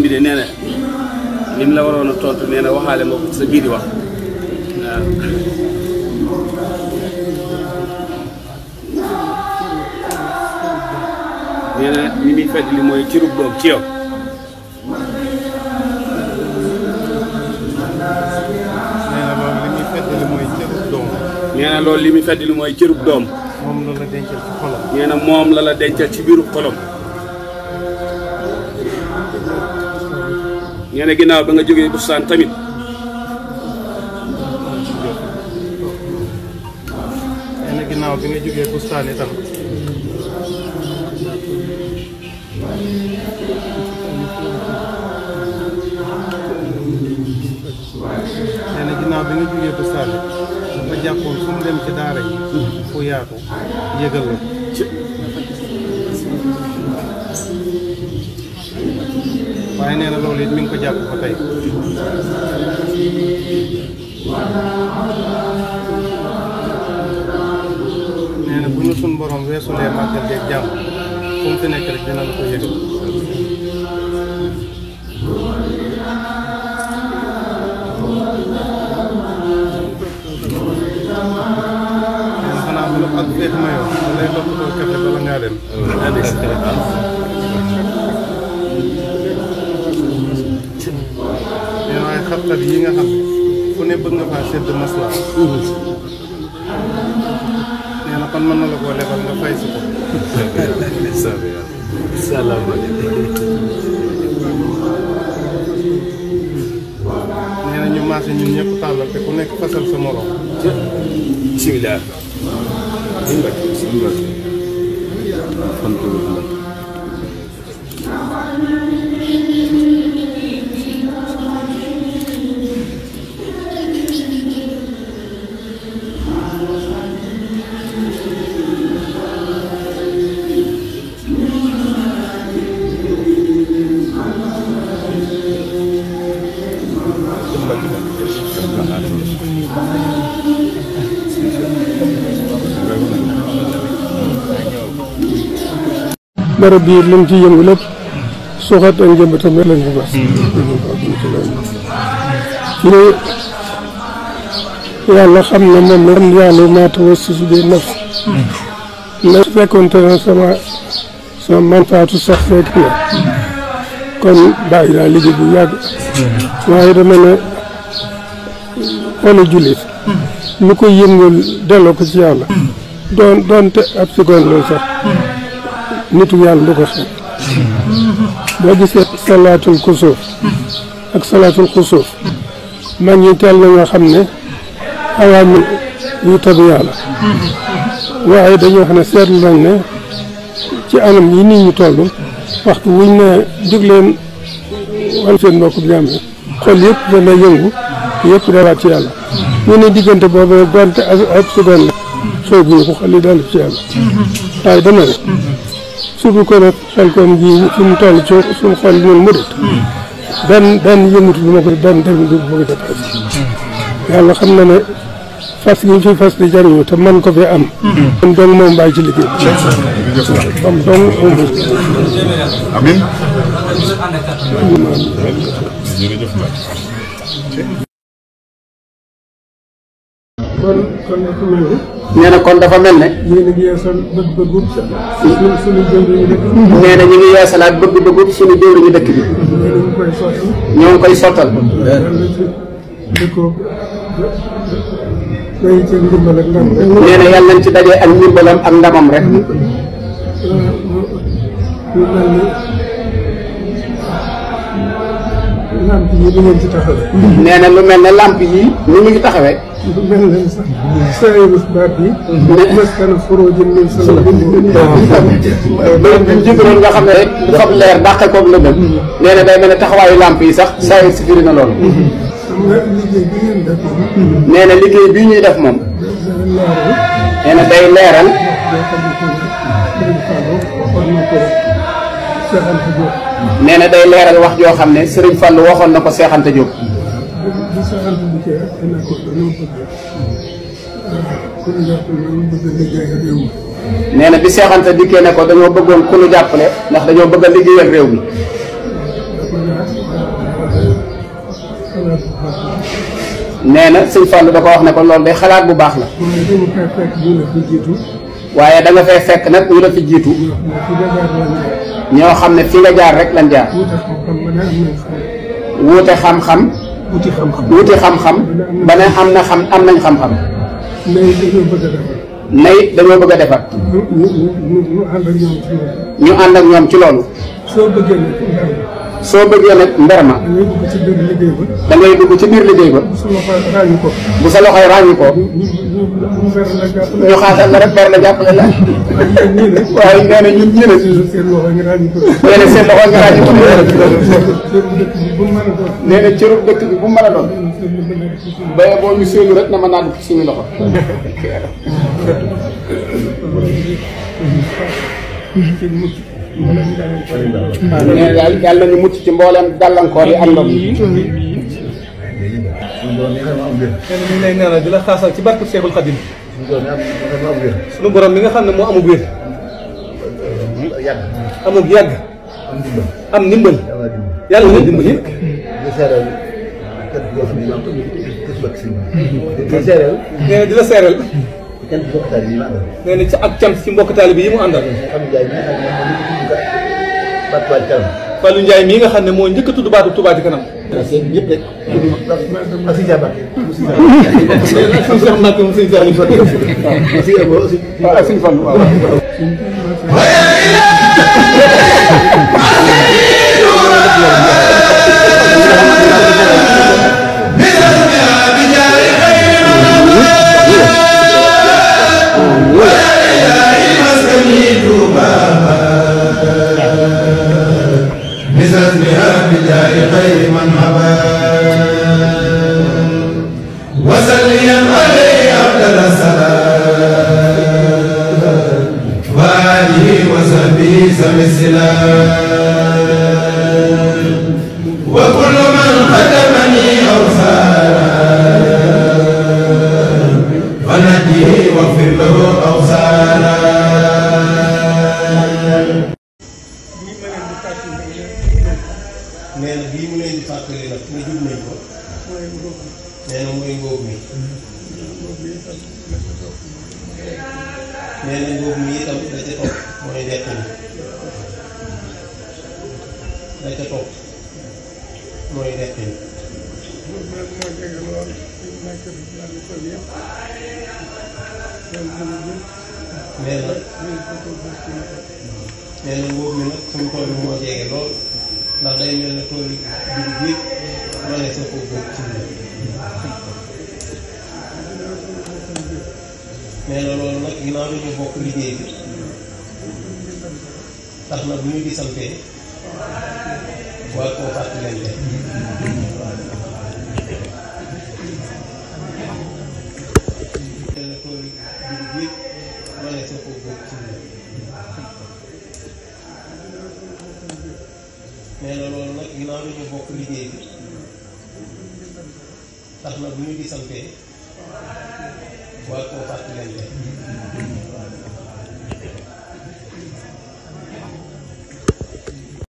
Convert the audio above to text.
bi de nee na lim la waroon a tontu nee na waxaale nga ko sa biir wax waaw. nee na li muy fedd li mooy cërub doom ci yow. nee na loolu li muy fedd li mooy cërub doom. moom la la dencal ci xolam. nee na moom la la dencal ci biiru xolam. nee na ginnaaw ba nga jógee bustaan tamit. nee na ginnaaw bi nga jógee bustaan itam. nee na ginnaaw bi nga jógee bustaan dafa jàppoon fu mu dem ci daara yi. fu yaatu yëgal la ko. waaye nee na loolu it mi ngi ko jàpp ba tey. nee na bu ñu suñ borom weesulee màggal geeg jàmm fu mu fi nekk rek dina la ko yëgal. nee na xanaa bu la ak feet mayoo da lay toppatoo café bala ngaa dem. waaye xat-xat yi nga xam ne fu ne bëgg nga faa sedd masla nee na kon mën na la koo lebal nga fay si ko. nee na ñu maase ñun ñëpp tàllal te ku nekk fasal sa morom. bisimilah. barab bii li mu ci yëngu lépp suuxat ak njëmbatam lañ ko bas. ci ne yàlla xam ne moom la yàlla maa tawassasu bi nafs na su fekkoonte ne sama manfaatu sax fekk na kon bàyyi naa liggéey bu yàgg waaye dama ne xolu jullit lu ko yëngal delloo ko ci yàlla doonte ab seconde loolu sax nitu yàlla du ko xeeb boo gisee salaatul kusuuf ak salaatul xusuuf mag ñi teel na nga xam ne awaami yu tabi yàlla waaye dañoo wax ne seetlu nañ ne ci anam yi nit ñi toll waxtu wuñ ne jóg leen wal seen mbokku jàmm xol yëpp dana yëngu yëpp dalaat ci yàlla ñu ne diggante boobu donte ab seconde la soo bu ñu ko xol yi daal ci yàlla waaye dama ne surtout ko nag xel koom ji fi mu toll ci suñu xol ñun murit benn yëngutu bi ma ko benn dem du ma ko dépassé yàlla xam na ne fas gi ñu fi fas di jariñu te man ko fi am kon dong moom bàyyi ci liggéey am dong amiin nee na kon dafa mel ne. yéen a ngi yeesal bëgg-bëggu suñu jëwriñu dëkk bi. nee na ñu ngi yeesalaat bëgg-bëggu suñu jëwriñu dëkk bi. ñoo ngi koy sottal. nee na yàlla nañ ci dajee ak ndimbalam ak ndamam rek. lamp yi ni ngeen ci taxawee. nee na lu mel ne lamp yi ni ñu ngi taxawee. lu mel ne sax sayru baat bi. maskana furujin min salabin. loolu bi mu jëkkëroon nga xam ne rek du fab leer dàqe koog lëndëm. nee na day mel ne taxawaayu lamp yi sax sayru si firi na loolu. xam nga liggéey bi ngeen def moom. nee na liggéey bii ñuy def moom. nee na day leeral. nee na day leeral wax joo xam ne Serigne Fallou waxoon na ko Cheikh Anta Diop. nee na bi Cheikh Anta dikkee ne ko dañoo bëggoon ku nu jàppale ndax dañoo bëgg a liggéeyal réew mi. nee na sëñ Fallou da ko wax ne ko loolu day xalaat bu baax la. waaye da nga fay fekk nag ñu la fi jiitu. ñoo xam ne fi nga jaar rek lan jaar. wuute xam-xam. wuti xam-xam. ba ne am nañ xam-xam. nay dañoo bëgg a defar. ñu ànd ak ñoom ci loolu. soo bëggee nag mber ma. da ngay dugg ci biir liggéey ba. bu sa loxoy ràññi ko. ñu xaasal la rek ber la jàppale la. waaye nee na ñun ñii nag. nee na seen loxo nga ràññi ko. nee na cërub dëkk bi bu mu mën a doon. baye boo ñu séenu rek na mën naa dugg ci suñu loxo. nee na yàlla nañu mucc ci mbooleem gàllankoor yi ak ndox yi. nee na ñu ngi lay ñaanal di la xaasal ci barke Seexul Xadim. sunu borom mi nga xam ne moo amul wér. amul yàgg. am ndimbal. yàlla na dimbali. nee na di la seeral. nee na ci ak cant ci mbokk taalibe yi mu àndal. Fallou Ndiaye mii nga xam ne moo njëkk a tudd baatu Touba ci kanam. ñëpp rek. ak si jàmbaar. ak suñu fan waaw. وكل من خدمني أو فنجيه واغفر له أوزارا. nee na bii mu leen di fàttali nag nga jub nañ ko. nee na mooy ngóob mi. nee na ngóob mi itam da ca topp mooy nekk ni. da ca topp mooy nekk ni. nee na ngóob mi nag suñu tool bi moo jege lool. ndax day mel ne tool yi dugub bi mënees na koo góob ci biir. nee na loolu nag ginnaaw dañu bokk liggéey bi tax na bu ñu gisantee war koo fàttalante. mel ne tool yi dugub bi mënees na koo góob ci biir. nee na loolu nag ginnaaw dañu bokk liggéey bi tax na bu ñu gisantee war koo fàttalante.